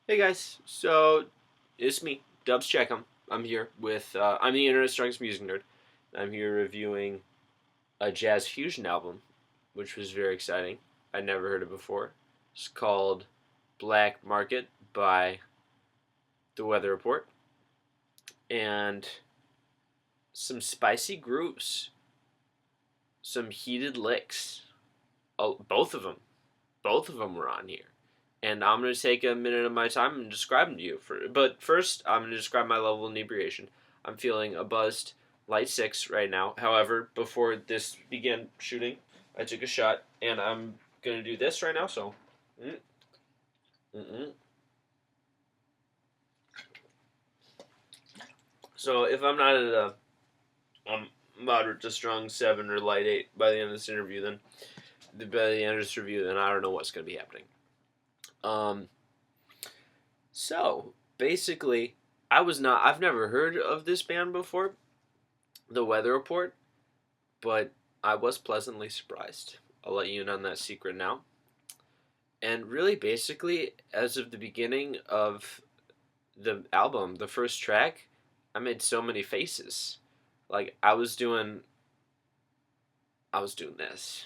Hey guys, so it's me, Dubs Checkum. I'm here with I'm the Internet's Strongest Music Nerd. I'm here reviewing a jazz fusion album, which was very exciting. I'd never heard it before. It's called Black Market by The Weather Report, and some spicy grooves, some heated licks. Oh, both of them were on here. And I'm going to take a minute of my time and describe them to you. But first, I'm going to describe my level of inebriation. I'm feeling a buzzed light 6 right now. However, before this began shooting, I took a shot, and I'm going to do this right now. So, mm, mm. So if I'm not at a moderate to strong 7 or light 8 by the end of this interview, then by the end of this review, then I don't know what's going to be happening. Um, So basically, I've never heard of this band before, The Weather Report, but I was pleasantly surprised. I'll let you in on that secret now. And really, basically, as of the beginning of the album, the first track, I made so many faces. Like I was doing this.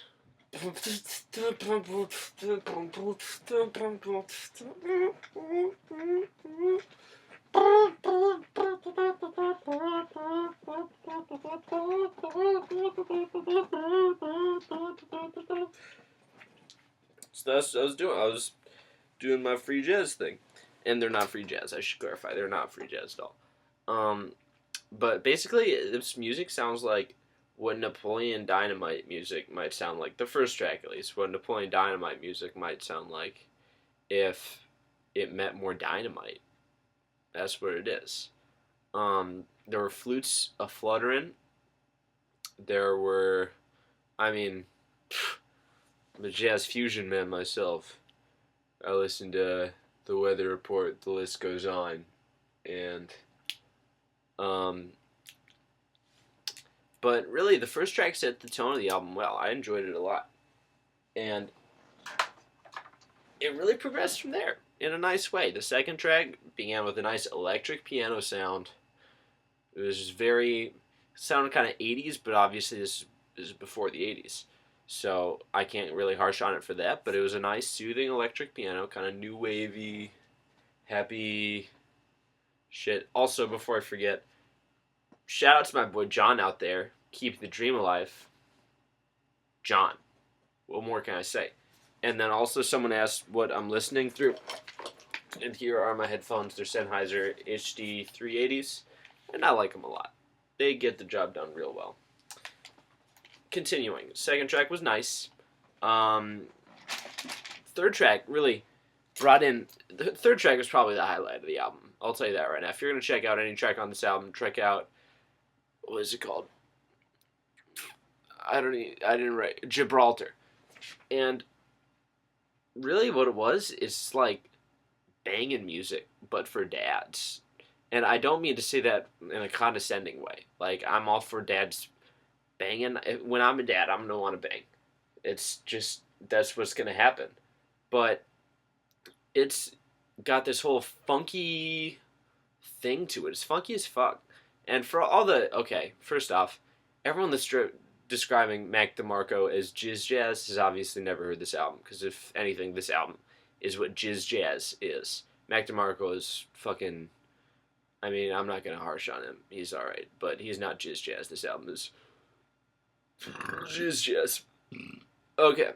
So that's what I was doing. I was doing my free jazz thing, and they're not free jazz. I should clarify, they're not free jazz at all. Um, but basically, this music sounds like what Napoleon Dynamite music might sound like. The first track, at least, what Napoleon Dynamite music might sound like if it met more dynamite. That's what it is. There were flutes a fluttering. There were, I mean, I'm a jazz fusion man myself. I listened to the Weather Report. The list goes on, and um, but really, the first track set the tone of the album well. I enjoyed it a lot, and it really progressed from there in a nice way. The second track began with a nice electric piano sound. It was just very sounded kind of 80s, but obviously this is before the 80s. So I can't really harsh on it for that, but it was a nice soothing electric piano, kind of new wavy, happy shit. Also, before I forget, shout out to my boy John out there. Keep the dream alive. John. What more can I say? And then also someone asked what I'm listening through. And here are my headphones. They're Sennheiser HD 380s. And I like them a lot. They get the job done real well. Continuing. Second track was nice. Third track really brought in... The third track was probably the highlight of the album. I'll tell you that right now. If you're going to check out any track on this album, check out... What is it called? I didn't write... Gibraltar. And really what it was is like banging music, but for dads. And I don't mean to say that in a condescending way. Like, I'm all for dads banging. When I'm a dad, I'm going to want to bang. It's just, that's what's going to happen. But it's got this whole funky thing to it. It's funky as fuck. And for all the, okay, first off, everyone that's describing Mac DeMarco as jizz jazz has obviously never heard this album. Because if anything, this album is what jizz jazz is. Mac DeMarco is fucking... I mean, I'm not going to harsh on him. He's alright. But he's not jizz jazz. This album is jizz jazz. Okay.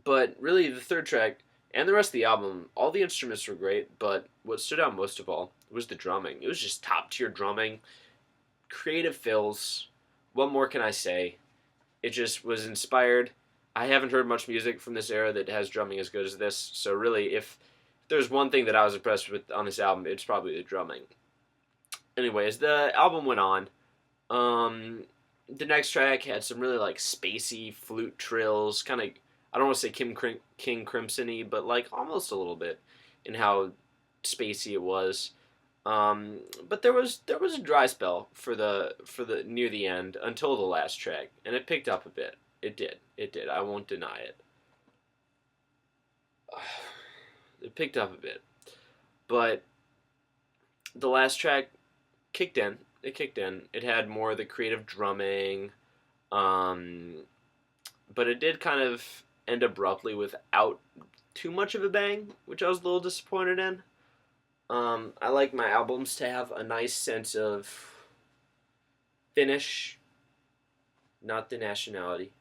But really, the third track and the rest of the album, all the instruments were great. But what stood out most of all was the drumming. It was just top tier drumming. Creative fills. What more can I say? It just was inspired. I haven't heard much music from this era that has drumming as good as this. So really, if there's one thing that I was impressed with on this album, it's probably the drumming. Anyways, the album went on. The next track had some really like spacey flute trills, kind of, I don't want to say King Crimson-y, but like almost a little bit in how spacey it was. But there was a dry spell for the near the end until the last track, and it picked up a bit. It did. I won't deny it. It picked up a bit. But the last track kicked in. It kicked in. It had more of the creative drumming, um, but it did kind of end abruptly without too much of a bang, which I was a little disappointed in. I like my albums to have a nice sense of finish, not the nationality.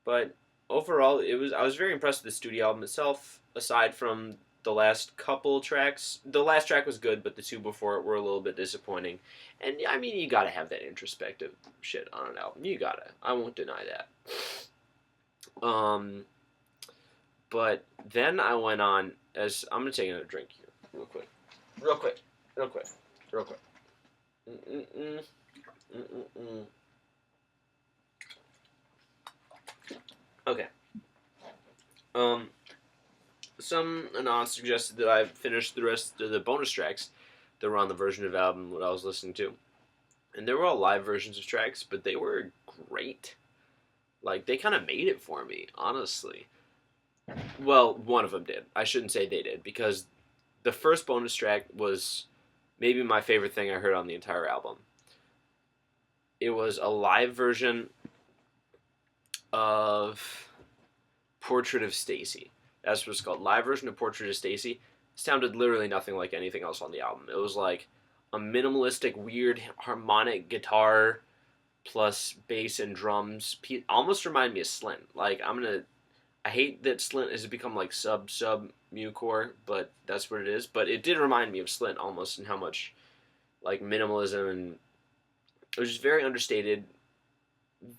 But overall, I was very impressed with the studio album itself. Aside from the last couple tracks, the last track was good, but the two before it were a little bit disappointing. And I mean, you gotta have that introspective shit on an album. You gotta. I won't deny that. But then I went on as I'm gonna take another drink here, real quick, real quick, real quick, real quick. Mm-mm-mm. Mm-mm-mm. Okay. Um, some anonymous suggested that I finish the rest of the bonus tracks that were on the version of the album that I was listening to, and they were all live versions of tracks, but they were great. Like they kind of made it for me, honestly. Well, one of them did. I shouldn't say they did because the first bonus track was maybe my favorite thing I heard on the entire album. It was a live version of Portrait of Stacy. That's what it's called. Live version of Portrait of Stacy. Sounded literally nothing like anything else on the album. It was like a minimalistic, weird harmonic guitar plus bass and drums. Almost remind me of Slint. Like I hate that Slint has become like sub mucore, but that's what it is. But it did remind me of Slint almost in how much like minimalism, and it was just very understated,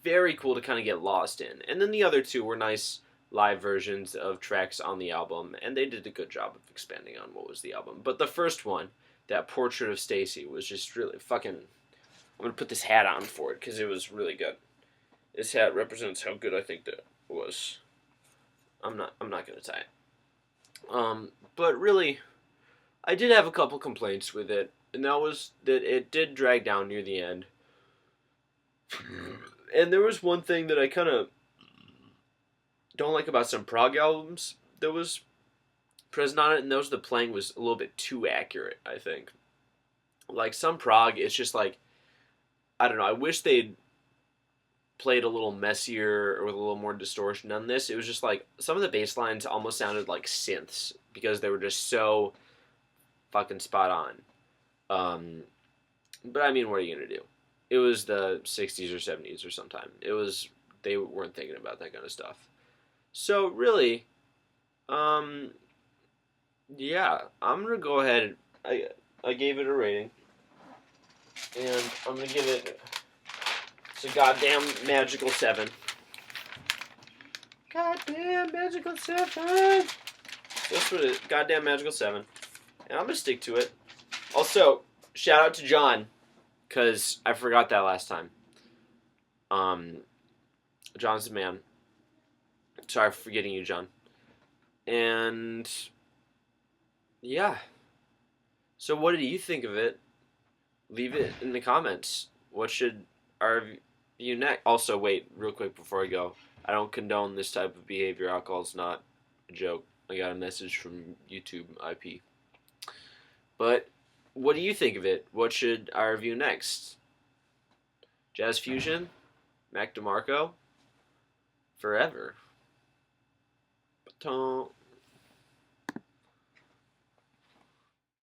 very cool to kind of get lost in. And then the other two were nice live versions of tracks on the album, and they did a good job of expanding on what was the album. But the first one, that Portrait of Stacy, was just really fucking. I'm gonna put this hat on for it because it was really good. This hat represents how good I think that was. I'm not gonna tie it. But really, I did have a couple complaints with it, and that was that it did drag down near the end. And there was one thing that I kind of don't like about some prog albums that was present on it, and that was the playing was a little bit too accurate, I think. Like some prog, it's just like, I don't know, I wish they'd played a little messier or with a little more distortion on this. It was just like, some of the bass lines almost sounded like synths because they were just so fucking spot on. But I mean, what are you gonna do? It was the 60s or 70s or sometime. They weren't thinking about that kind of stuff. So really, yeah, I'm gonna go ahead. I gave it a rating, and I'm gonna give it. It's a goddamn magical 7. Goddamn magical 7. That's what it is. Goddamn magical 7, and I'm gonna stick to it. Also, shout out to John, cause I forgot that last time. John's the man. Sorry for forgetting you, John. And yeah. So what did you think of it? Leave it in the comments. What should our view next? Also, wait, real quick before I go. I don't condone this type of behavior. Alcohol is not a joke. I got a message from YouTube IP. But what do you think of it? What should I review next? Jazz Fusion? Mac DeMarco? Forever. Baton.